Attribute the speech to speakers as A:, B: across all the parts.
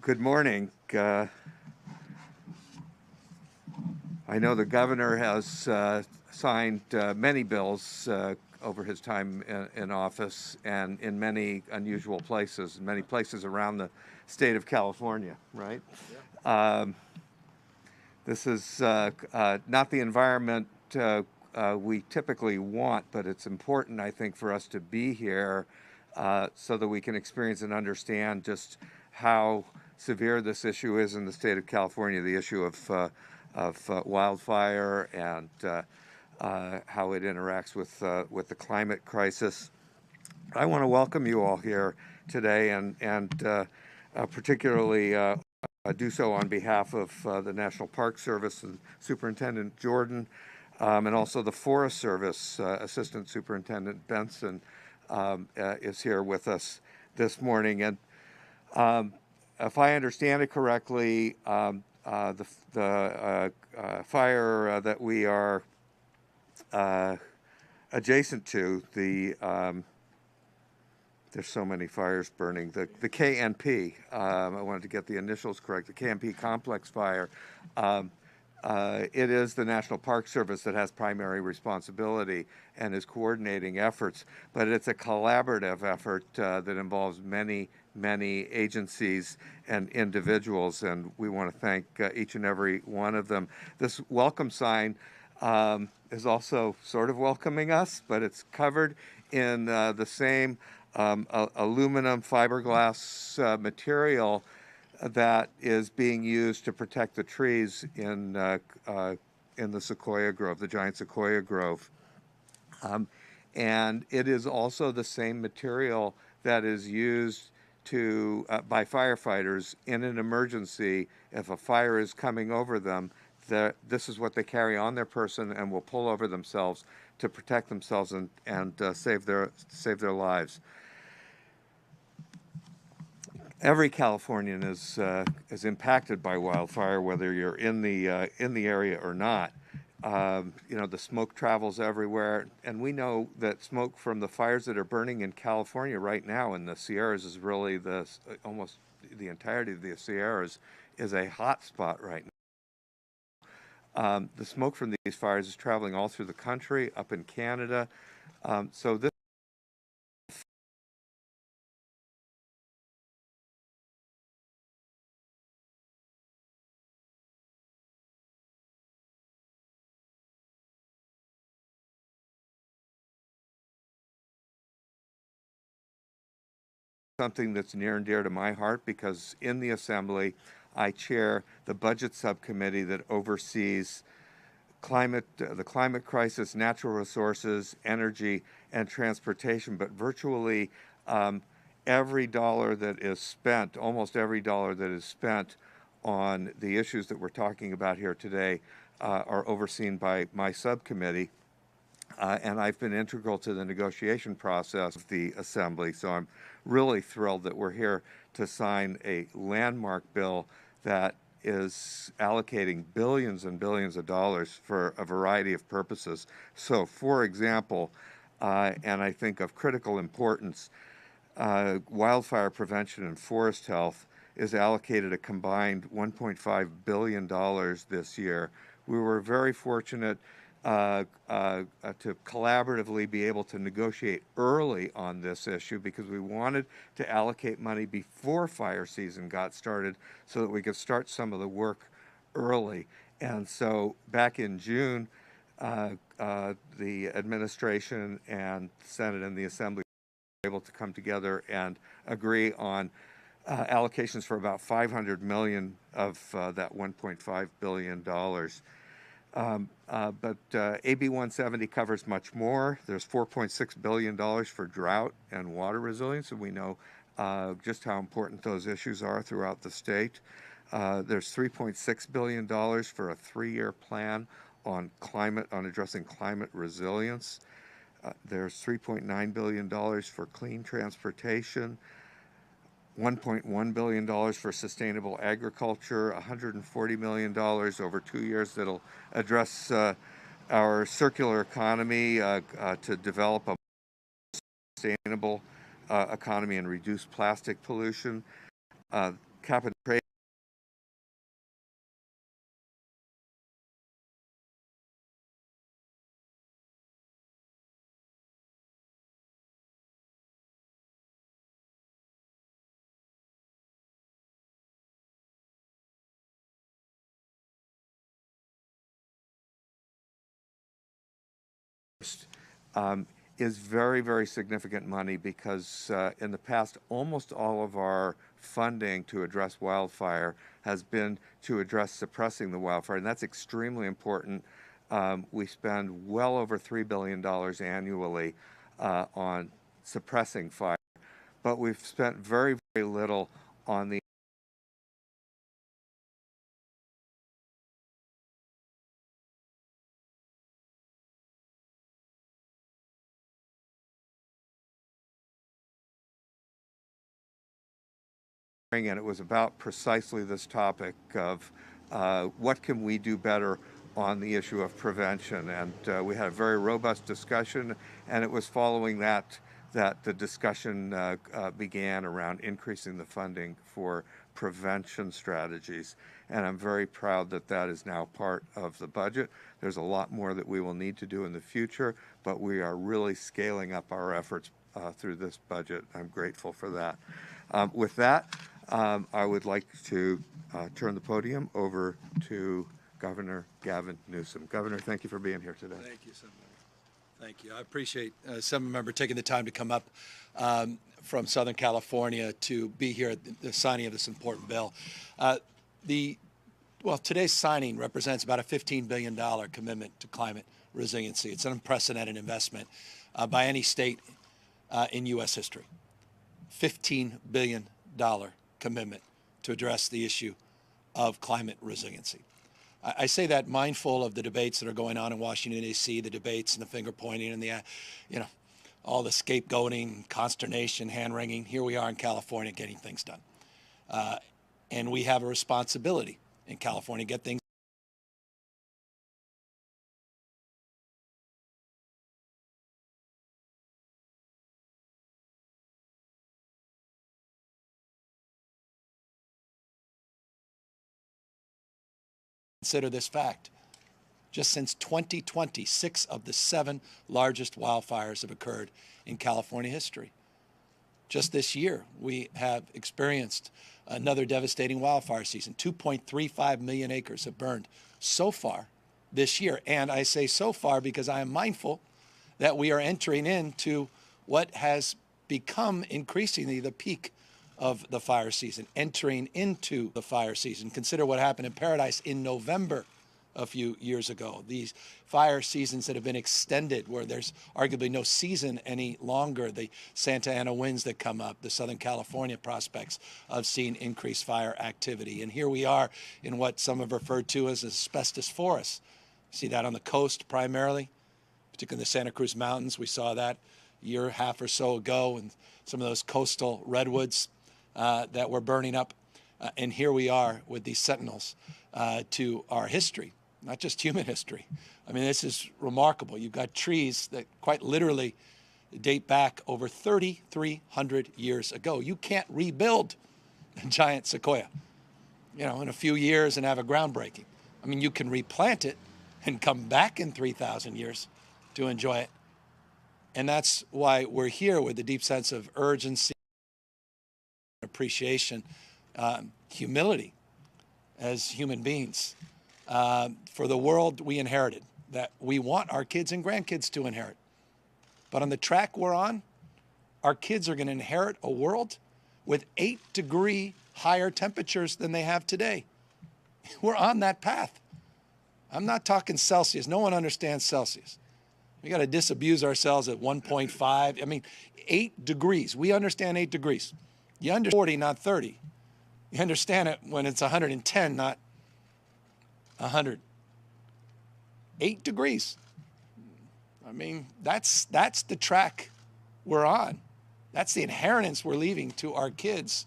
A: Good morning. I know the governor has signed many bills over his time in office and in many unusual places, many places around the state of California, right? This is not the environment we typically want, but it's important, I think, for us to be here so that we can experience and understand just how severe this issue is in the state of California, the issue of wildfire and how it interacts with the climate crisis. I want to welcome you all here today, and particularly do so on behalf of the National Park Service and Superintendent Jordan, and also the Forest Service Assistant Superintendent Benson is here with us this morning. And if I understand it correctly, the fire that we are adjacent to, there's so many fires burning, the KNP, I wanted to get the initials correct, the KNP complex fire. It is the National Park Service that has primary responsibility and is coordinating efforts, but it's a collaborative effort that involves many agencies and individuals, and we want to thank each and every one of them. This welcome sign is also sort of welcoming us, but it's covered in the same aluminum fiberglass material that is being used to protect the trees in the sequoia grove, the giant sequoia grove. And it is also the same material that is used to by firefighters in an emergency. If a fire is coming over them, this is what they carry on their person and will pull over themselves to protect themselves and save their lives. Every Californian is impacted by wildfire, whether you're in the area or not. You know, the smoke travels everywhere, and we know that smoke from the fires that are burning in California right now in the Sierras is really almost the entirety of the Sierras is a hot spot right now. The smoke from these fires is traveling all through the country, up in Canada. So this something that's near and dear to my heart because in the Assembly, I chair the budget subcommittee that oversees the climate crisis, natural resources, energy, and transportation. But virtually every dollar that is spent, almost every dollar that is spent on the issues that we're talking about here today are overseen by my subcommittee. And I've been integral to the negotiation process of the Assembly, so I'm really thrilled that we're here to sign a landmark bill that is allocating billions and billions of dollars for a variety of purposes. So, for example, and I think of critical importance, wildfire prevention and forest health is allocated a combined $1.5 billion this year. We were very fortunate to collaboratively be able to negotiate early on this issue because we wanted to allocate money before fire season got started so that we could start some of the work early. And so back in June, the administration and Senate and the Assembly were able to come together and agree on allocations for about $500 million of that $1.5 billion. But AB 170 covers much more. There's $4.6 billion for drought and water resilience, and we know just how important those issues are throughout the state. There's $3.6 billion for a 3-year plan on addressing climate resilience. There's $3.9 billion for clean transportation. $1.1 billion for sustainable agriculture, $140 million over 2 years that'll address our circular economy to develop a sustainable economy and reduce plastic pollution. cap and trade um, is very, very significant money because in the past, almost all of our funding to address wildfire has been to address suppressing the wildfire, and that's extremely important. We spend well over $3 billion annually on suppressing fire, but we've spent very, very little on the and it was about precisely this topic of what can we do better on the issue of prevention. And we had a very robust discussion, and it was following that the discussion began around increasing the funding for prevention strategies. And I'm very proud that that is now part of the budget. There's a lot more that we will need to do in the future, but we are really scaling up our efforts through this budget. I'm grateful for that. With that, I would like to turn the podium over to Governor Gavin Newsom. Governor, thank you for being here today.
B: Thank you, Senator. Thank you. I appreciate Senator Member taking the time to come up from Southern California to be here at the signing of this important bill. Today's signing represents about a $15 billion commitment to climate resiliency. It's an unprecedented investment by any state in U.S. history. $15 billion commitment to address the issue of climate resiliency. I say that mindful of the debates that are going on in Washington, D.C., the debates and the finger pointing and the, all the scapegoating, consternation, hand-wringing. Here we are in California getting things done. And we have a responsibility in California to get things consider this fact. Just since 2020, 6 of the 7 largest wildfires have occurred in California history. Just this year, we have experienced another devastating wildfire season. 2.35 million acres have burned so far this year. And I say so far because I am mindful that we are entering into what has become increasingly the peak of the fire season, entering into the fire season. Consider what happened in Paradise in November a few years ago. These fire seasons that have been extended where there's arguably no season any longer, the Santa Ana winds that come up, the Southern California prospects of seeing increased fire activity. And here we are in what some have referred to as asbestos forests. See that on the coast primarily, particularly in the Santa Cruz Mountains. We saw that a year and a half or so ago, and some of those coastal redwoods that were burning up. And here we are with these sentinels to our history, not just human history. I mean, this is remarkable. You've got trees that quite literally date back over 3,300 years ago. You can't rebuild a giant sequoia, in a few years and have a groundbreaking. I mean, you can replant it and come back in 3,000 years to enjoy it. And that's why we're here with a deep sense of urgency, appreciation, humility as human beings for the world we inherited, that we want our kids and grandkids to inherit. But on the track we're on, our kids are going to inherit a world with 8-degree higher temperatures than they have today. We're on that path. I'm not talking Celsius. No one understands Celsius. We got to disabuse ourselves at 1.5. I mean, 8 degrees. We understand 8 degrees. You understand 40, not 30. You understand it when it's 110, not 100. 8 degrees. I mean, that's the track we're on. That's the inheritance we're leaving to our kids.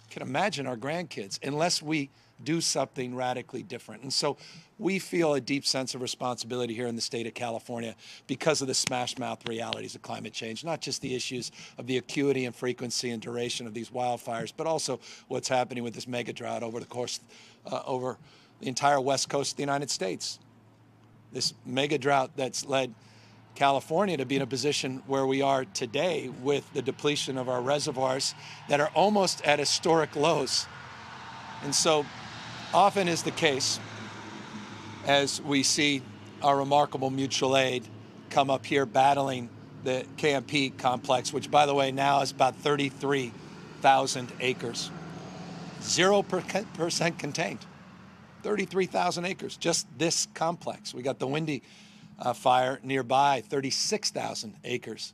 B: You can imagine our grandkids, unless we do something radically different. And so we feel a deep sense of responsibility here in the state of California because of the smash mouth realities of climate change, not just the issues of the acuity and frequency and duration of these wildfires, but also what's happening with this mega drought over the course, over the entire west coast of the United States. This mega drought that's led California to be in a position where we are today with the depletion of our reservoirs that are almost at historic lows. And so often is the case as we see our remarkable mutual aid come up here battling the KMP complex, which by the way now is about 33,000 acres. 0% contained. 33,000 acres, just this complex. We got the Windy fire nearby, 36,000 acres,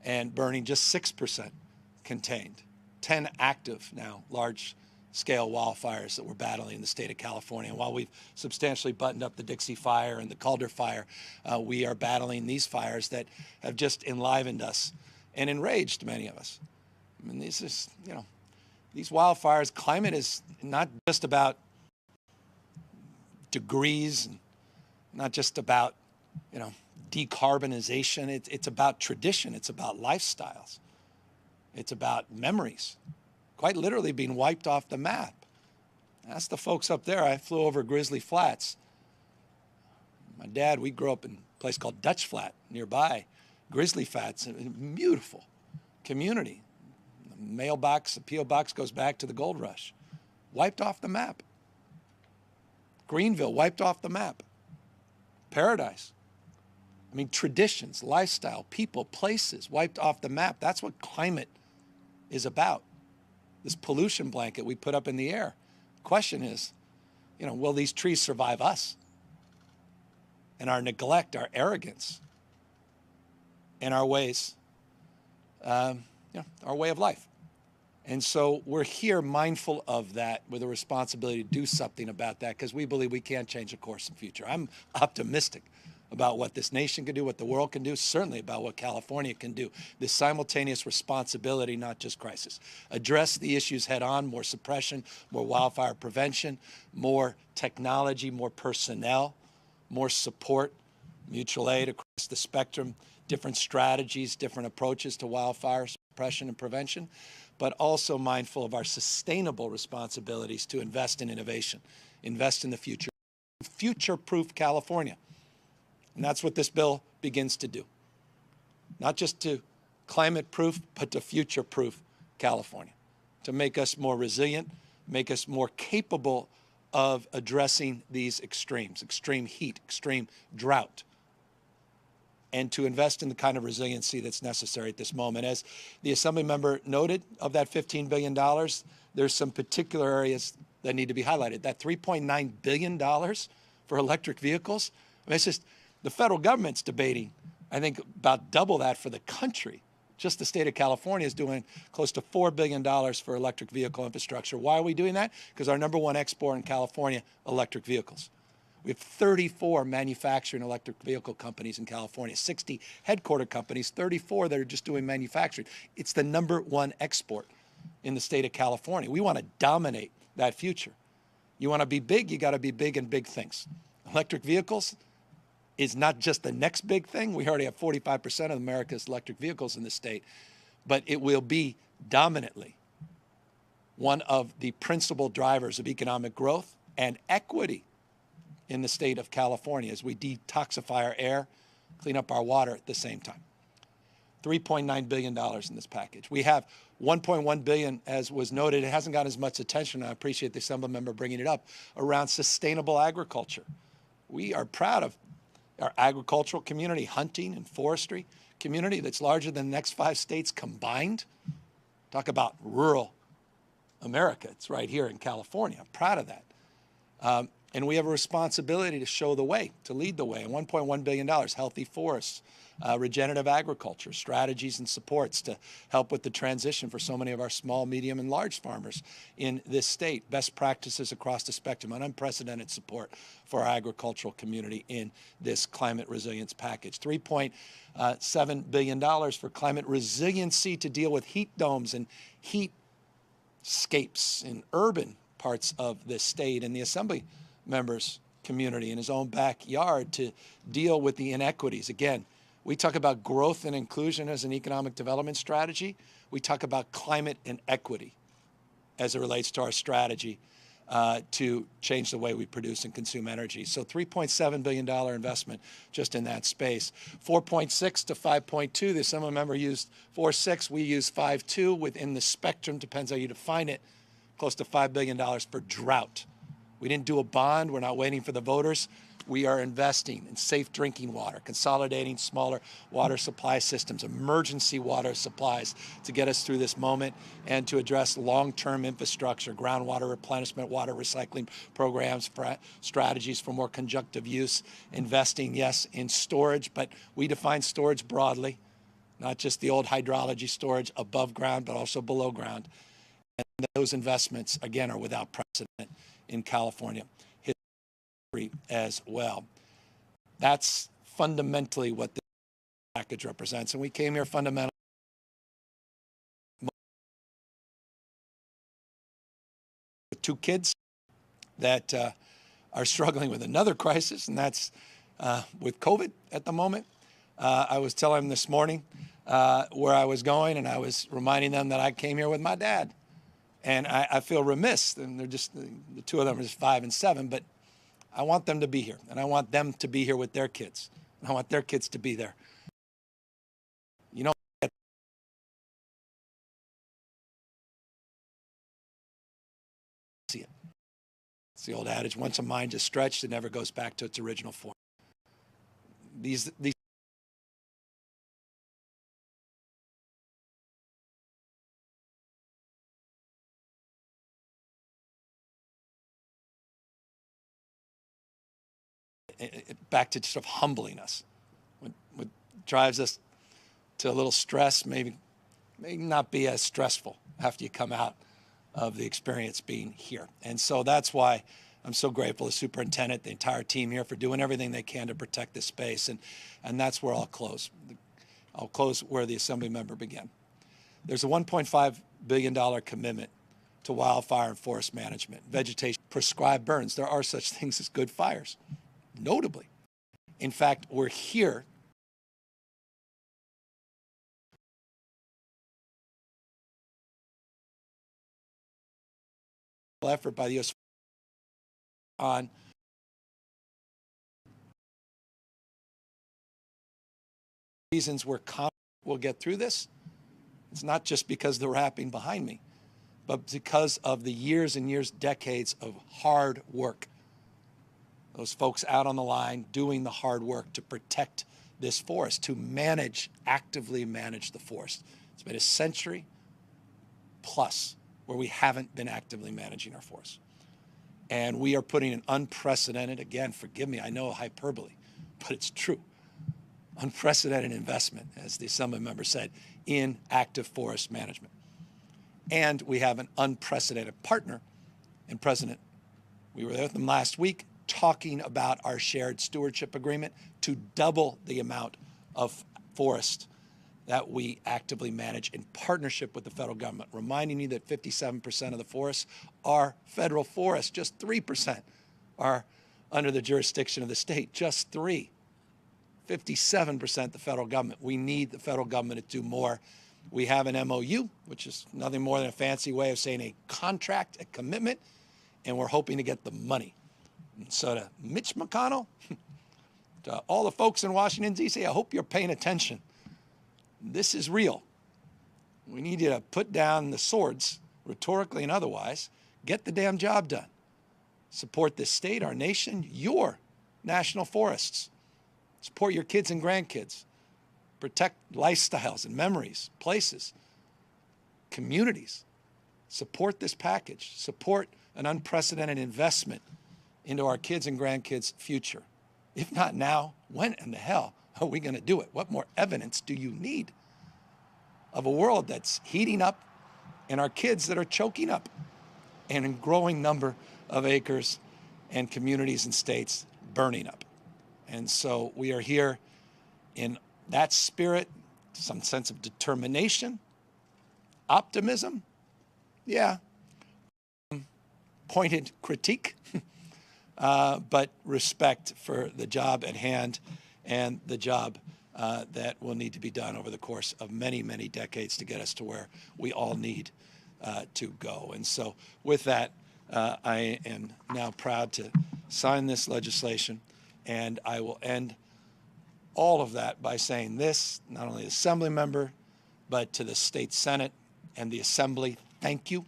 B: and burning just 6% contained. 10 active now, large-scale wildfires that we're battling in the state of California. And while we've substantially buttoned up the Dixie Fire and the Calder Fire, we are battling these fires that have just enlivened us and enraged many of us. I mean, these wildfires, climate is not just about degrees, and not just about, decarbonization. It's about tradition. It's about lifestyles. It's about memories, quite literally being wiped off the map. Ask the folks up there. I flew over Grizzly Flats. My dad, we grew up in a place called Dutch Flat nearby. Grizzly Flats, a beautiful community. The mailbox, the P.O. box goes back to the gold rush. Wiped off the map. Greenville, wiped off the map. Paradise. I mean, traditions, lifestyle, people, places, wiped off the map. That's what climate is about. This pollution blanket we put up in the air. Question is, will these trees survive us? And our neglect, our arrogance, and our ways, our way of life. And so we're here mindful of that with a responsibility to do something about that because we believe we can change the course in the future. I'm optimistic about what this nation can do, what the world can do, certainly about what California can do. This simultaneous responsibility, not just crisis. Address the issues head on, more suppression, more wildfire prevention, more technology, more personnel, more support, mutual aid across the spectrum, different strategies, different approaches to wildfire suppression and prevention, but also mindful of our sustainable responsibilities to invest in innovation, invest in the future, future-proof California. And that's what this bill begins to do. Not just to climate-proof, but to future-proof California, to make us more resilient, make us more capable of addressing these extremes, extreme heat, extreme drought, and to invest in the kind of resiliency that's necessary at this moment. As the Assembly member noted, of that $15 billion, there's some particular areas that need to be highlighted. That $3.9 billion for electric vehicles, I mean, it's just, the federal government's debating, I think, about double that for the country. Just the state of California is doing close to $4 billion for electric vehicle infrastructure. Why are we doing that? Because our #1 export in California, electric vehicles. We have 34 manufacturing electric vehicle companies in California, 60 headquarter companies, 34 that are just doing manufacturing. It's the #1 export in the state of California. We want to dominate that future. You want to be big, you got to be big in big things. Electric vehicles is not just the next big thing. We already have 45% of America's electric vehicles in the state, but it will be dominantly one of the principal drivers of economic growth and equity in the state of California as we detoxify our air, clean up our water at the same time. $3.9 billion in this package. We have $1.1 billion, as was noted. It hasn't gotten as much attention, and I appreciate the Assembly member bringing it up, around sustainable agriculture. We are proud of our agricultural community, hunting and forestry community that's larger than the next 5 states combined. Talk about rural America. It's right here in California. I'm proud of that. And we have a responsibility to show the way, to lead the way. And $1.1 billion, healthy forests, regenerative agriculture, strategies and supports to help with the transition for so many of our small, medium, and large farmers in this state. Best practices across the spectrum, and unprecedented support for our agricultural community in this climate resilience package. $3.7 billion for climate resiliency to deal with heat domes and heat scapes in urban parts of the state and the assembly members' community in his own backyard to deal with the inequities. Again, we talk about growth and inclusion as an economic development strategy. We talk about climate and equity as it relates to our strategy to change the way we produce and consume energy. So $3.7 billion investment just in that space. 4.6 to 5.2, the Assembly member used 4.6, we use 5.2 within the spectrum, depends how you define it, close to $5 billion for drought. We didn't do a bond, we're not waiting for the voters. We are investing in safe drinking water, consolidating smaller water supply systems, emergency water supplies to get us through this moment and to address long-term infrastructure, groundwater replenishment, water recycling programs, strategies for more conjunctive use, investing, yes, in storage, but we define storage broadly, not just the old hydrology storage above ground, but also below ground. And those investments, again, are without precedent in California as well. That's fundamentally what this package represents. And we came here fundamentally with two kids that are struggling with another crisis, and that's with COVID at the moment. I was telling them this morning where I was going, and I was reminding them that I came here with my dad. And I feel remiss, and they're just, the two of them are just 5 and 7, but I want them to be here, and I want them to be here with their kids. And I want their kids to be there. You know, see it. It's the old adage, once a mind is stretched, it never goes back to its original form. These back to sort of humbling us. What drives us to a little stress may not be as stressful after you come out of the experience being here. And so that's why I'm so grateful to the superintendent, the entire team here for doing everything they can to protect this space. And that's where I'll close. I'll close where the Assembly member began. There's a $1.5 billion commitment to wildfire and forest management, vegetation, prescribed burns. There are such things as good fires. Notably, in fact, we're here effort by the U.S. on reasons we're confident we'll get through this. It's not just because they're wrapping behind me, but because of the years and years, decades of hard work. Those folks out on the line doing the hard work to protect this forest, to manage, actively manage the forest. It's been a century plus where we haven't been actively managing our forest. And we are putting an unprecedented, again, forgive me, I know hyperbole, but it's true, unprecedented investment, as the Assembly member said, in active forest management. And we have an unprecedented partner in President. We were there with them last week, talking about our shared stewardship agreement to double the amount of forest that we actively manage in partnership with the federal government, reminding you that 57% of the forests are federal forests, just 3% are under the jurisdiction of the state, just 57% the federal government. We need the federal government to do more. We have an MOU, which is nothing more than a fancy way of saying a contract, a commitment, and we're hoping to get the money. So to Mitch McConnell, to all the folks in Washington, D.C., I hope you're paying attention. This is real. We need you to put down the swords, rhetorically and otherwise, get the damn job done. Support this state, our nation, your national forests. Support your kids and grandkids. Protect lifestyles and memories, places, communities. Support this package. Support an unprecedented investment into our kids' and grandkids' future. If not now, when in the hell are we going to do it? What more evidence do you need of a world that's heating up and our kids that are choking up and a growing number of acres and communities and states burning up? And so we are here in that spirit, some sense of determination, optimism, yeah, pointed critique, but respect for the job at hand and the job that will need to be done over the course of many, many decades to get us to where we all need to go. And so with that, I am now proud to sign this legislation, and I will end all of that by saying this, not only the Assembly member, but to the State Senate and the Assembly, thank you.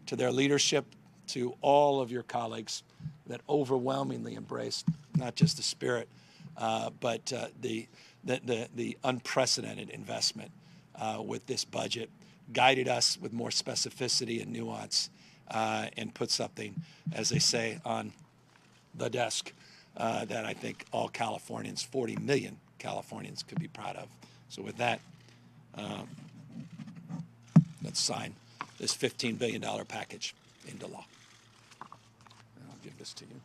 B: To their leadership, to all of your colleagues that overwhelmingly embraced not just the spirit, but the unprecedented investment with this budget, guided us with more specificity and nuance, and put something, as they say, on the desk that I think all Californians, 40 million Californians, could be proud of. So with that, let's sign this $15 billion package into law. And I'll give this to you.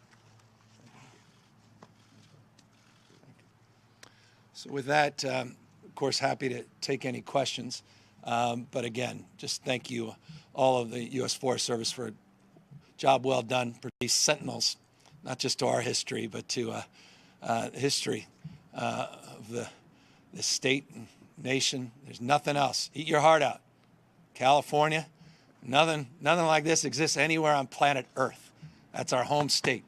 B: So with that, of course, happy to take any questions. But again, just thank you, all of the U.S. Forest Service, for a job well done for these sentinels, not just to our history, but to history of the state and nation. There's nothing else. Eat your heart out. California, nothing like this exists anywhere on planet Earth. That's our home state.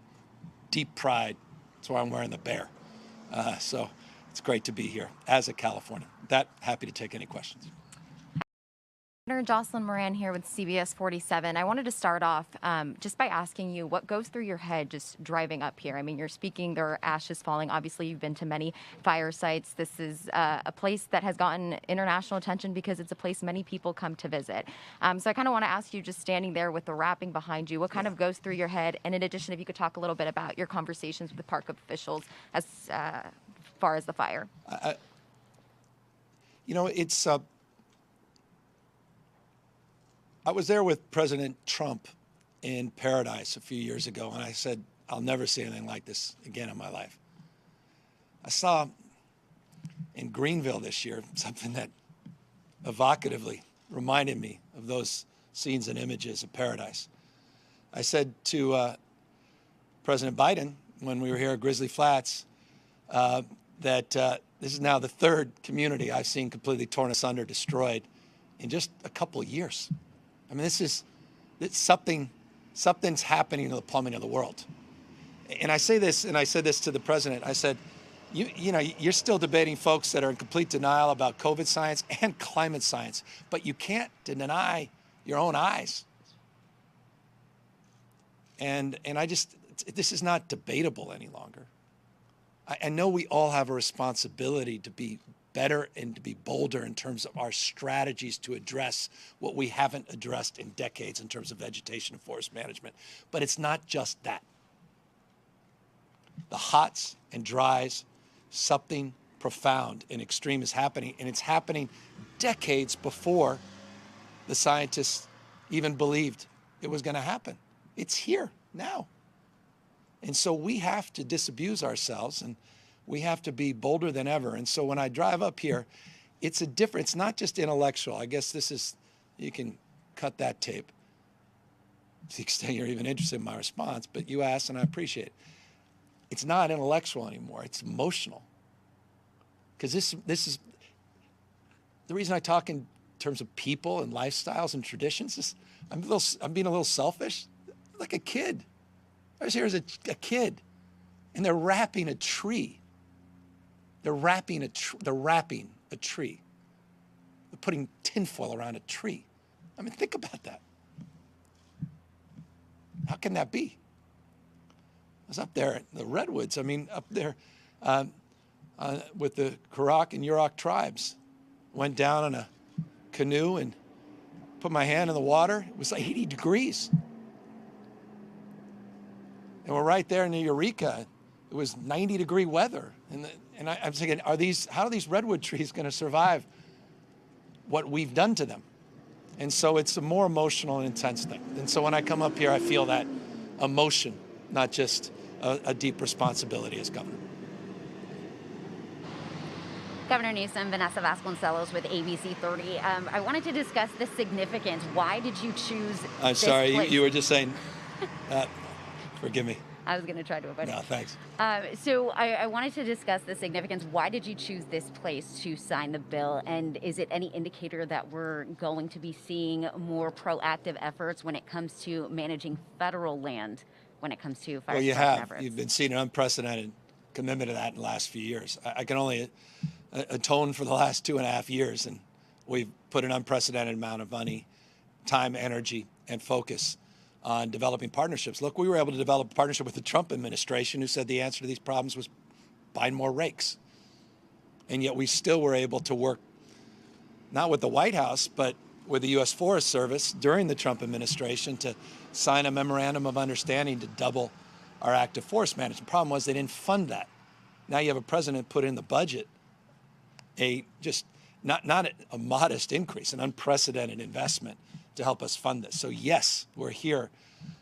B: Deep pride. That's why I'm wearing the bear. So it's great to be here as a Californian. With that, happy to take any questions.
C: Governor Jocelyn Moran here with CBS 47. I wanted to start off just by asking you what goes through your head just driving up here. I mean, you're speaking, there are ashes falling. Obviously, you've been to many fire sites. This is a place that has gotten international attention because it's a place many people come to visit. So I kind of want to ask you, just standing there with the wrapping behind you, what kind of goes through your head? And in addition, if you could talk a little bit about your conversations with the park officials as far as the fire.
B: You know, it's... I was there with President Trump in Paradise a few years ago, and I said, I'll never see anything like this again in my life. I saw in Greenville this year something that evocatively reminded me of those scenes and images of Paradise. I said to President Biden when we were here at Grizzly Flats that this is now the third community I've seen completely torn asunder, destroyed in just a couple of years. I mean, it's something's happening to the plumbing of the world. And I say this, and I said this to the president. I said, you know, you're still debating folks that are in complete denial about COVID science and climate science, but you can't deny your own eyes. And this is not debatable any longer. I know we all have a responsibility to be better and to be bolder in terms of our strategies to address what we haven't addressed in decades in terms of vegetation and forest management. But it's not just that. The hots and dries, something profound and extreme is happening, and it's happening decades before the scientists even believed it was going to happen. It's here now. And so we have to disabuse ourselves, and we have to be bolder than ever. And so when I drive up here, it's not just intellectual. I guess you can cut that tape to the extent you're even interested in my response, but you asked and I appreciate it. It's not intellectual anymore, it's emotional. Because this is, the reason I talk in terms of people and lifestyles and traditions is I'm being a little selfish, like a kid. I was here as a kid, and they're wrapping a tree. They're wrapping a tree. They're putting tinfoil around a tree. I mean, think about that. How can that be? I was up there in the Redwoods. I mean, up there with the Karak and Yurok tribes. Went down on a canoe and put my hand in the water. It was like 80 degrees. And we're right there near Eureka. It was 90-degree weather. And I'm thinking, how are these redwood trees going to survive what we've done to them? And so it's a more emotional and intense thing. And so when I come up here, I feel that emotion, not just a deep responsibility as governor.
D: Governor Newsom, Vanessa Vasconcelos with ABC 30. I wanted to discuss the significance. Why did you choose
B: I'm sorry,
D: place?
B: you were just saying Forgive me.
D: I was going to try to avoid
B: No,
D: it.
B: thanks.
D: So I wanted to discuss the significance. Why did you choose this place to sign the bill? And is it any indicator that we're going to be seeing more proactive efforts when it comes to managing federal land, when it comes to fire
B: Well, you
D: suppression
B: have.
D: efforts?
B: You've been seeing an unprecedented commitment to that in the last few years. I can only atone for the last 2.5 years, and we've put an unprecedented amount of money, time, energy, and focus on developing partnerships. Look, we were able to develop a partnership with the Trump administration, who said the answer to these problems was buying more rakes. And yet we still were able to work, not with the White House, but with the U.S. Forest Service during the Trump administration to sign a memorandum of understanding to double our active forest management. The problem was they didn't fund that. Now you have a president put in the budget not a modest increase, an unprecedented investment to help us fund this. So yes, we're here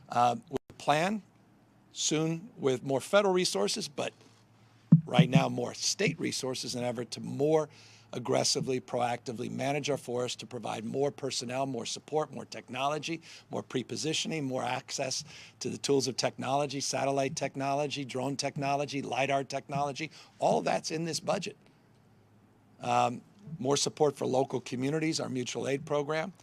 B: with a plan, soon with more federal resources, but right now more state resources than ever to more aggressively, proactively manage our forests, to provide more personnel, more support, more technology, more pre-positioning, more access to the tools of technology, satellite technology, drone technology, LiDAR technology. All of that's in this budget. More support for local communities, our mutual aid program,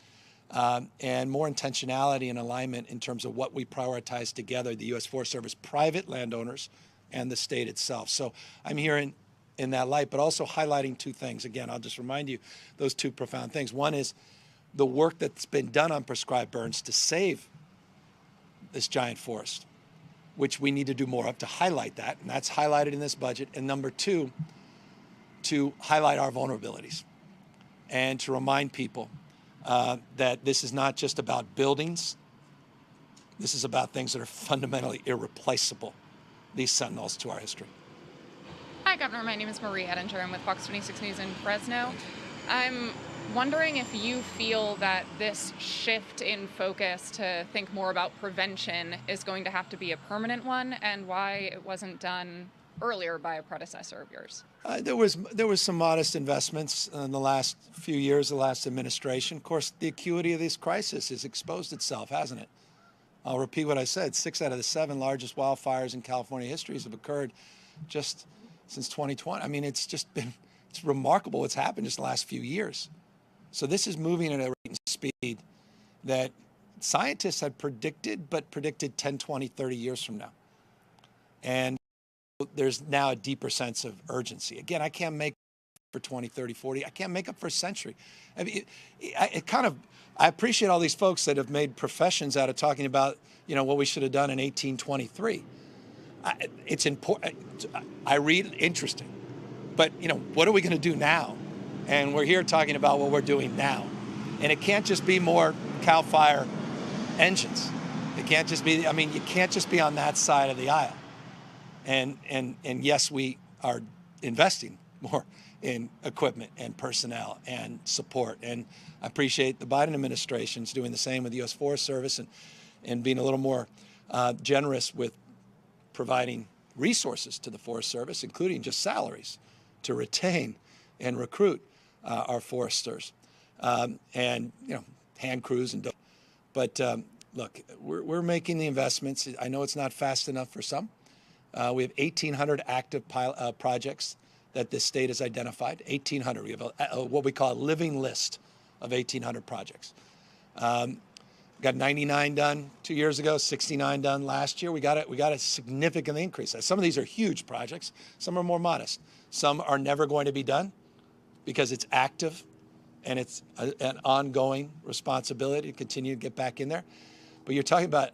B: and more intentionality and alignment in terms of what we prioritize together, the U.S. Forest Service, private landowners, and the state itself. So I'm here in that light, but also highlighting two things. Again, I'll just remind you those two profound things. One is the work that's been done on prescribed burns to save this giant forest, which we need to do more of, to highlight that, and that's highlighted in this budget. And number two, to highlight our vulnerabilities and to remind people that this is not just about buildings. This is about things that are fundamentally irreplaceable, these sentinels to our history.
E: Hi, Governor. My name is Marie Edinger. I'm with Fox 26 News in Fresno. I'm wondering if you feel that this shift in focus to think more about prevention is going to have to be a permanent one, and why it wasn't done earlier by a predecessor of yours.
B: There was some modest investments in the last few years, the last administration. Of course, the acuity of this crisis has exposed itself, hasn't it? I'll repeat what I said. 6 out of the 7 largest wildfires in California history have occurred just since 2020. I mean, it's remarkable what's happened just the last few years. So this is moving at a rate and speed that scientists had predicted, but predicted 10, 20, 30 years from now. And there's now a deeper sense of urgency. Again, I can't make up for 20, 30, 40. I can't make up for a century. I mean, I appreciate all these folks that have made professions out of talking about, what we should have done in 1823. It's important. I read, interesting. But, what are we going to do now? And we're here talking about what we're doing now. And it can't just be more CAL FIRE engines. It can't just be, you can't just be on that side of the aisle. And yes, we are investing more in equipment and personnel and support. And I appreciate the Biden administration's doing the same with the U.S. Forest Service and being a little more generous with providing resources to the Forest Service, including just salaries, to retain and recruit our foresters and hand crews and. But look, we're making the investments. I know it's not fast enough for some. We have 1,800 active projects that this state has identified. 1,800. We have what we call a living list of 1,800 projects. Got 99 done 2 years ago, 69 done last year. We got a significant increase. Some of these are huge projects. Some are more modest. Some are never going to be done because it's active and it's an ongoing responsibility to continue to get back in there. But you're talking about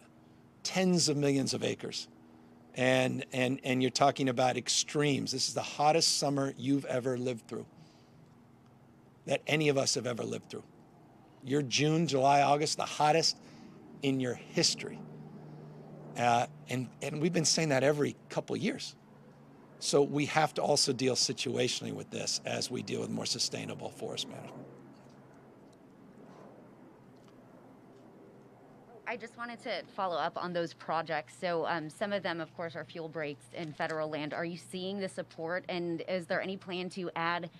B: tens of millions of acres. And you're talking about extremes. This is the hottest summer you've ever lived through, that any of us have ever lived through. Your June, July, August, the hottest in your history. And we've been saying that every couple of years. So we have to also deal situationally with this as we deal with more sustainable forest management.
D: I just wanted to follow up on those projects. So some of them, of course, are fuel breaks in federal land. Are you seeing the support, and is there any plan to add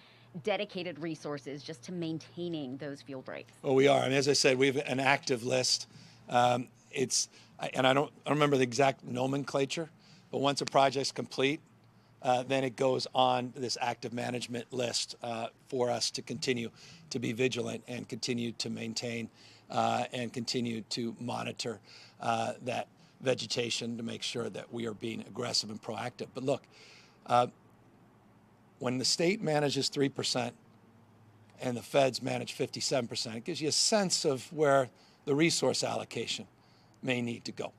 D: dedicated resources just to maintaining those fuel breaks?
B: Well, we are. As I said, we have an active list And I don't remember the exact nomenclature, but once a project's complete, then it goes on this active management list for us to continue to be vigilant and continue to maintain and continue to monitor that vegetation to make sure that we are being aggressive and proactive. But look, when the state manages 3% and the feds manage 57%, it gives you a sense of where the resource allocation may need to go.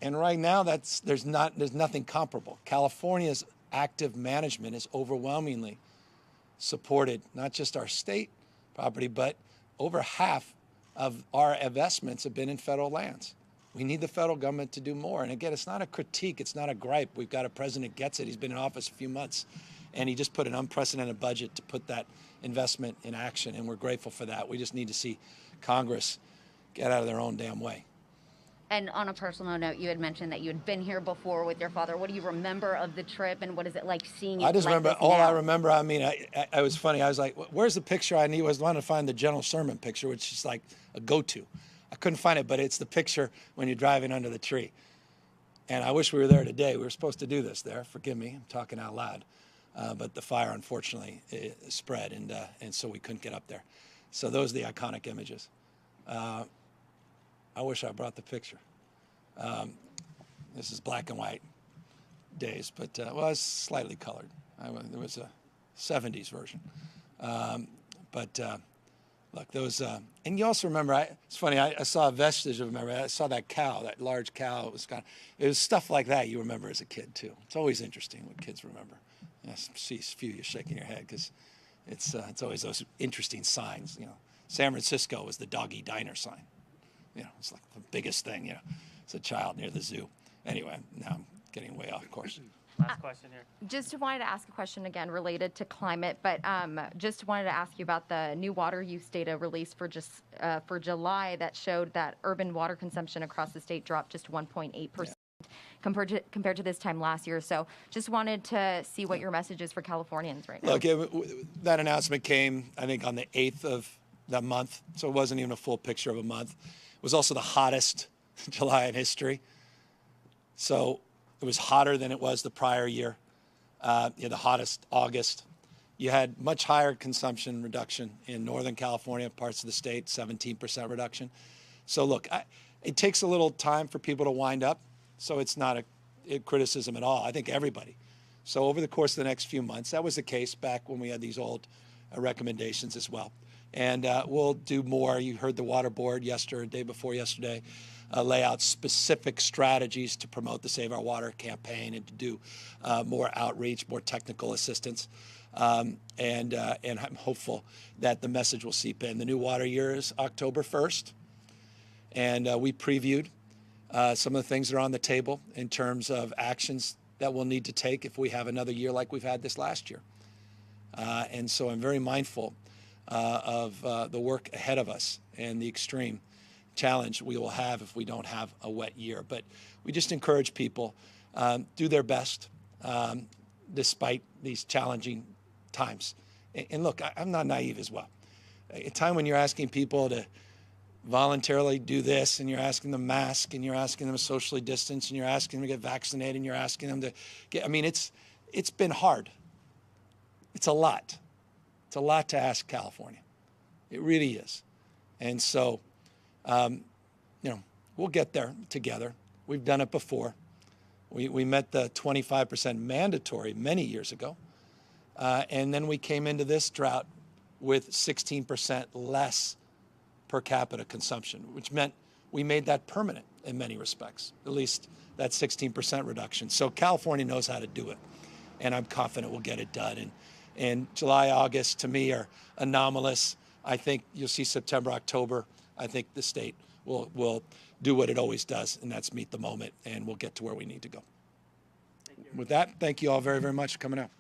B: And right now, there's nothing comparable. California's active management is overwhelmingly supported, not just our state property, but over half of our investments have been in federal lands. We need the federal government to do more. And again, it's not a critique, it's not a gripe. We've got a president who gets it. He's been in office a few months, and he just put an unprecedented budget to put that investment in action, and we're grateful for that. We just need to see Congress get out of their own damn way.
D: And on a personal note, you had mentioned that you had been here before with your father. What do you remember of the trip, and what is it like seeing it?
B: I just
D: like
B: remember,
D: this
B: all
D: now?
B: I remember, I mean, I was funny. I was like, where's the picture? I wanted to find the General Sherman picture, which is like a go-to. I couldn't find it, but it's the picture when you're driving under the tree. And I wish we were there today. We were supposed to do this there. Forgive me, I'm talking out loud. But the fire, unfortunately, spread, and so we couldn't get up there. So those are the iconic images. I wish I brought the picture. This is black and white days, but well, it's slightly colored. There was a 70s version. Look, those, and you also remember, it's funny, I saw a vestige of, I saw that cow, that large cow. It was stuff like that you remember as a kid, too. It's always interesting what kids remember. I see a few of you shaking your head because it's always those interesting signs. You know, San Francisco was the doggy diner sign. You know, it's like the biggest thing, you know, as a child near the zoo. Anyway, now I'm getting way off course.
F: Last question here.
C: Just wanted to ask a question again related to climate, but just wanted to ask you about the new water use data released for July that showed that urban water consumption across the state dropped just 1.8%. Compared to this time last year. So just wanted to see what your message is for Californians right now.
B: Look, that announcement came, I think, on the 8th of that month, so it wasn't even a full picture of a month. It was also the hottest July in history. So it was hotter than it was the prior year, the hottest August. You had much higher consumption reduction in Northern California, parts of the state, 17% reduction. So look, it takes a little time for people to wind up. So it's not a criticism at all. I think everybody. So over the course of the next few months, that was the case back when we had these old recommendations as well. And we'll do more. You heard the Water Board yesterday, day before yesterday, lay out specific strategies to promote the Save Our Water campaign and to do more outreach, more technical assistance. And I'm hopeful that the message will seep in. The new water year is October 1st. And we previewed some of the things that are on the table in terms of actions that we'll need to take if we have another year like we've had this last year. And so I'm very mindful of the work ahead of us and the extreme challenge we will have if we don't have a wet year. But we just encourage people do their best despite these challenging times. And look, I'm not naive as well. A time when you're asking people to voluntarily do this, and you're asking them mask, and you're asking them to socially distance, and you're asking them to get vaccinated, and you're asking them to get, I mean, it's been hard. It's a lot. It's a lot to ask California. It really is. And so, we'll get there together. We've done it before. We met the 25% mandatory many years ago. And then we came into this drought with 16% less per capita consumption, which meant we made that permanent in many respects, at least that 16% reduction. So California knows how to do it, and I'm confident we'll get it done. And July, August, to me, are anomalous. I think you'll see September, October. I think the state will do what it always does, and that's meet the moment, and we'll get to where we need to go. With that, thank you all very, very much for coming out.